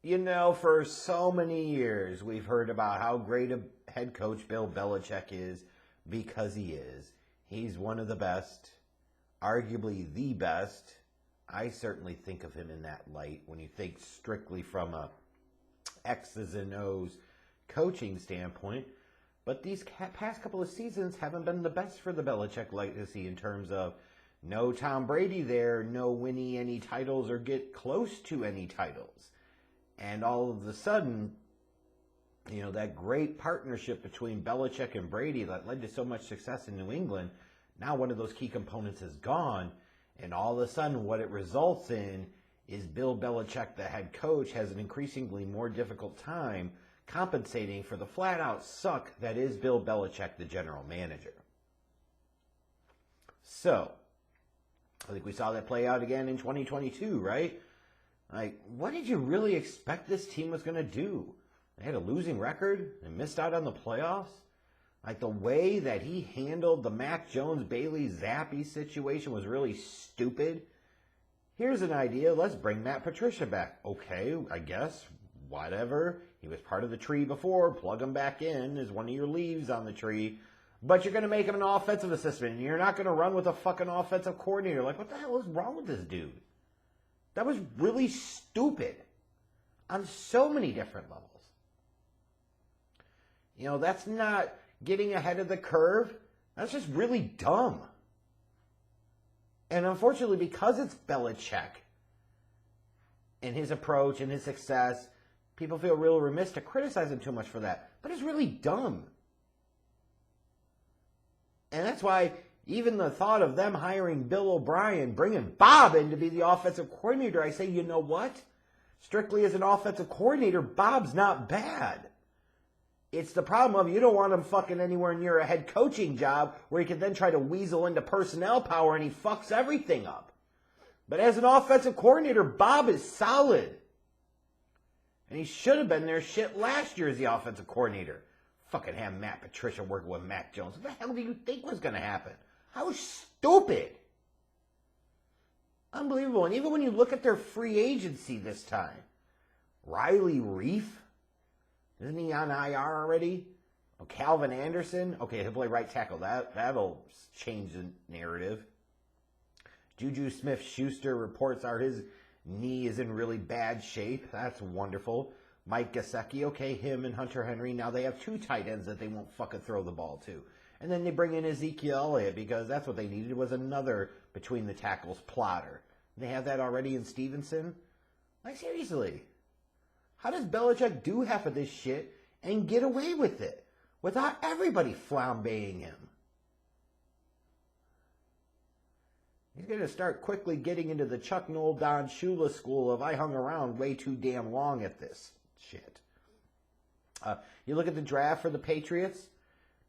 You know, for so many years, we've heard about how great a head coach Bill Belichick is because he is. He's one of the best, arguably the best. I certainly think of him in that light when you think strictly from a X's and O's coaching standpoint. But these past couple of seasons haven't been the best for the Belichick legacy in terms of no Tom Brady there, no winning any titles or get close to any titles. And all of a sudden, you know, that great partnership between Belichick and Brady that led to so much success in New England, now one of those key components is gone. And all of a sudden, what it results in is Bill Belichick, the head coach, has an increasingly more difficult time compensating for the flat-out suck that is Bill Belichick, the general manager. So, I think we saw that play out again in 2022, right? Like, what did you really expect this team was going to do? They had a losing record and missed out on the playoffs. Like, the way that he handled the Mac Jones, Bailey Zappi situation was really stupid. Here's an idea. Let's bring Matt Patricia back. Okay, I guess. Whatever. He was part of the tree before. Plug him back in as one of your leaves on the tree. But you're going to make him an offensive assistant. And you're not going to run with a fucking offensive coordinator. Like, what the hell is wrong with this dude? That was really stupid on so many different levels. You know, that's not getting ahead of the curve. That's just really dumb. And unfortunately, because it's Belichick and his approach and his success, people feel real remiss to criticize him too much for that. But it's really dumb. And that's why even the thought of them hiring Bill O'Brien, bringing Bob in to be the offensive coordinator, I say, you know what? Strictly as an offensive coordinator, Bob's not bad. It's the problem of you don't want him fucking anywhere near a head coaching job where he can then try to weasel into personnel power and he fucks everything up. But as an offensive coordinator, Bob is solid. And he should have been their shit last year as the offensive coordinator. Fucking have Matt Patricia working with Mac Jones. What the hell do you think was going to happen? How stupid. Unbelievable. And even when you look at their free agency this time, Riley Reef, isn't he on IR already? Oh, Calvin Anderson. Okay, he'll play right tackle. That'll change the narrative. Juju Smith-Schuster reports are his knee is in really bad shape. That's wonderful. Mike Gesicki, okay, him and Hunter Henry. Now they have two tight ends that they won't fucking throw the ball to. And then they bring in Ezekiel Elliott because that's what they needed was another between the tackles plotter. They have that already in Stevenson. Like, seriously. How does Belichick do half of this shit and get away with it without everybody flambeing him? He's going to start quickly getting into the Chuck Noll, Don Shula school of I hung around way too damn long at this shit. You look at the draft for the Patriots.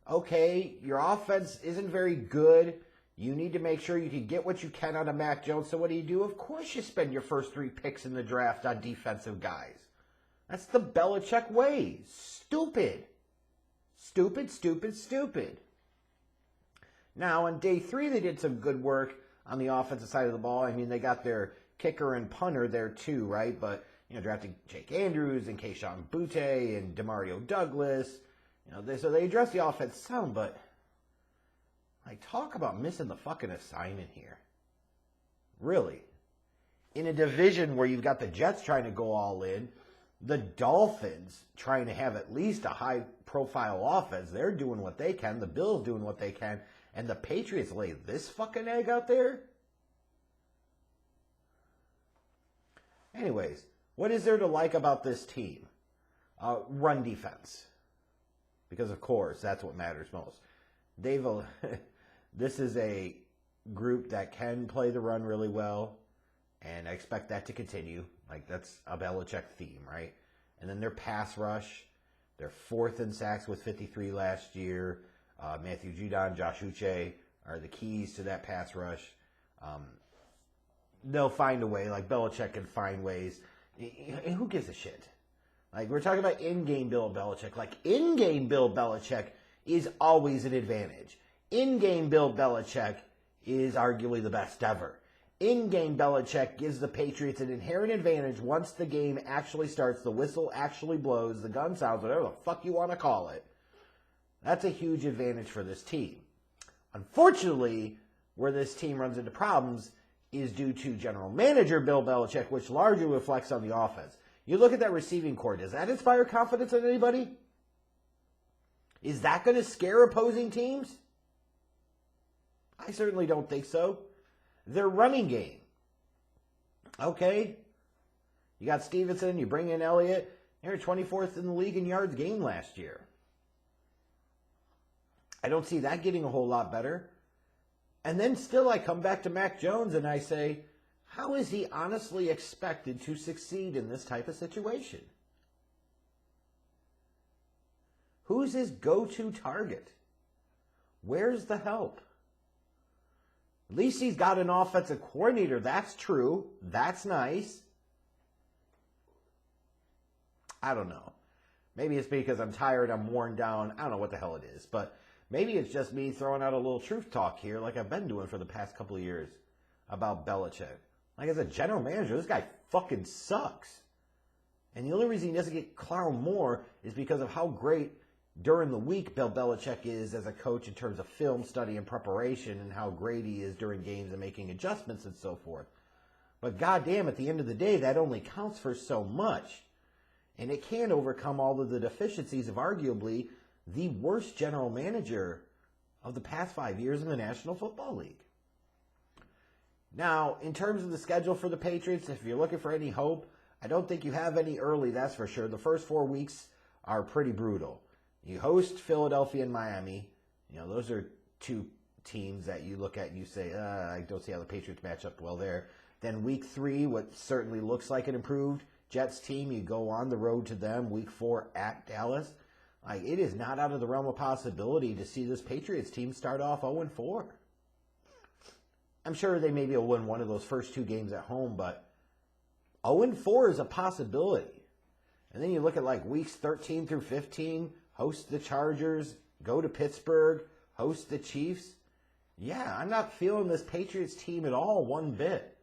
Okay, your offense isn't very good. You need to make sure you can get what you can out of Mac Jones. So what do? Of course you spend your first 3 picks in the draft on defensive guys. That's the Belichick way. Stupid. Stupid, stupid, stupid. Now, on day 3, they did some good work on the offensive side of the ball. I mean, they got their kicker and punter there too, right? But, you know, drafting Jake Andrews and Keyshawn Butte and Demario Douglas. You know, so they addressed the offense some, but like, talk about missing the fucking assignment here. Really. In a division where you've got the Jets trying to go all in, the Dolphins trying to have at least a high-profile offense. They're doing what they can. The Bills doing what they can. And the Patriots lay this fucking egg out there? Anyways, what is there to like about this team? Run defense. Because, of course, that's what matters most. This is a group that can play the run really well, and I expect that to continue. Like, that's a Belichick theme, right? And then their pass rush. They're 4th in sacks with 53 last year. Matthew Judon, Josh Uche are the keys to that pass rush. They'll find a way. Like, Belichick can find ways. And who gives a shit? Like, we're talking about in-game Bill Belichick. Like, in-game Bill Belichick is always an advantage. In-game Bill Belichick is arguably the best ever. In-game Belichick gives the Patriots an inherent advantage once the game actually starts, the whistle actually blows, the gun sounds, whatever the fuck you want to call it. That's a huge advantage for this team. Unfortunately, where this team runs into problems is due to general manager Bill Belichick, which largely reflects on the offense. You look at that receiving corps, does that inspire confidence in anybody? Is that going to scare opposing teams? I certainly don't think so. Their running game. Okay. You got Stevenson, you bring in Elliott. They're 24th in the league in yards gained last year. I don't see that getting a whole lot better. And then still I come back to Mac Jones and I say, how is he honestly expected to succeed in this type of situation? Who's his go-to target? Where's the help? At least he's got an offensive coordinator. That's true. That's nice. I don't know. Maybe it's because I'm tired, I'm worn down. I don't know what the hell it is. But maybe it's just me throwing out a little truth talk here like I've been doing for the past couple of years about Belichick. Like, as a general manager, this guy fucking sucks. And the only reason he doesn't get clowned more is because of how great during the week Bill Belichick is as a coach in terms of film study and preparation, and how great he is during games and making adjustments and so forth. But goddamn, at the end of the day, that only counts for so much. And it can't overcome all of the deficiencies of arguably the worst general manager of the past 5 years in the National Football League. Now, in terms of the schedule for the Patriots, if you're looking for any hope, I don't think you have any early, that's for sure. The first 4 weeks are pretty brutal. You host Philadelphia and Miami. You know, those are two teams that you look at and you say, I don't see how the Patriots match up well there. Then week 3, what certainly looks like an improved Jets team, you go on the road to them. Week 4 at Dallas. Like, it is not out of the realm of possibility to see this Patriots team start off 0-4. I'm sure they maybe will win one of those first 2 games at home, but 0-4 is a possibility. And then you look at like weeks 13 through 15, host the Chargers, go to Pittsburgh, host the Chiefs. Yeah, I'm not feeling this Patriots team at all one bit.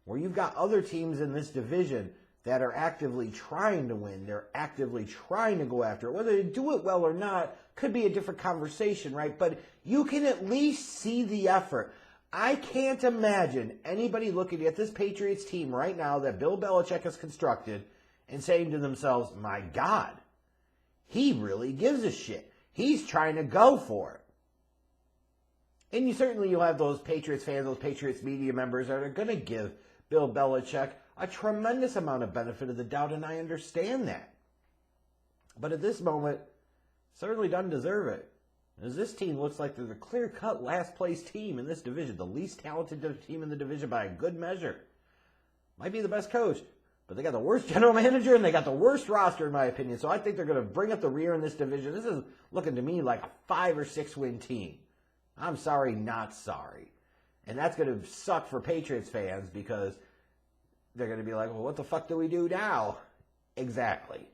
Where you've got other teams in this division that are actively trying to win. They're actively trying to go after it. Whether they do it well or not could be a different conversation, right? But you can at least see the effort. I can't imagine anybody looking at this Patriots team right now that Bill Belichick has constructed and saying to themselves, my God, he really gives a shit. He's trying to go for it. And you'll have those Patriots fans, those Patriots media members that are going to give Bill Belichick a tremendous amount of benefit of the doubt, and I understand that. But at this moment, certainly doesn't deserve it. As this team looks like they're the clear-cut last-place team in this division, the least talented team in the division by a good measure. Might be the best coach, but they got the worst general manager, and they got the worst roster, in my opinion. So I think they're going to bring up the rear in this division. This is looking to me like a 5 or 6 win team. I'm sorry, not sorry. And that's going to suck for Patriots fans because they're going to be like, well, what the fuck do we do now? Exactly.